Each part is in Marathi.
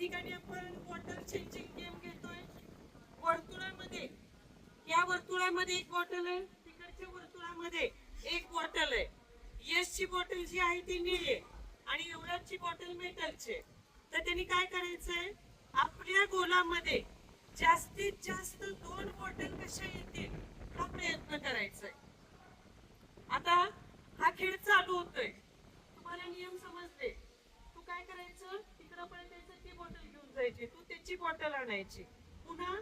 ठिकाणी आपण वॉटर चेंजिंग गेम घेतोय. वर्तुळामध्ये, या वर्तुळामध्ये एक बॉटल आहे, तिकडच्या वर्तुळामध्ये एक बॉटल आहे. यशची बॉटल जी आहे ती निळी आहे आणि युवराजची बॉटल मेटलची आहे. तर त्यांनी काय करायचंय, आपल्या गोलामध्ये जास्तीत जास्त 2 बॉटल कशा येतील हा प्रयत्न करायचा आहे. आता हा खेळ चालू होतोय, तुम्हाला नियम समजले. तू काय करायचं, तिकडं पर्यंत यायचं, ती बॉटल घेऊन जायची, तू त्याची बॉटल आणायची, पुन्हा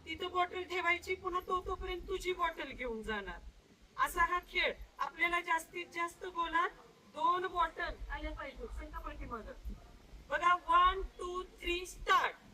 तिथं बॉटल ठेवायची, पुन्हा तोपर्यंत तुझी बॉटल घेऊन जाणार. असा हा खेळ. आपल्याला जास्तीत जास्त गोलात 2 बॉटल आल्या पाहिजे. संकल्पना की मदत बघा. 1 2 3 स्टार्ट.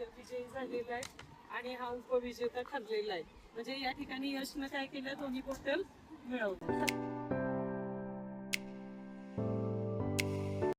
एक विजयी झालेला आहे आणि हा उपविजेता ठरलेला आहे. म्हणजे या ठिकाणी यशनं काय केलं, दोन्ही बॉटल मिळवलं.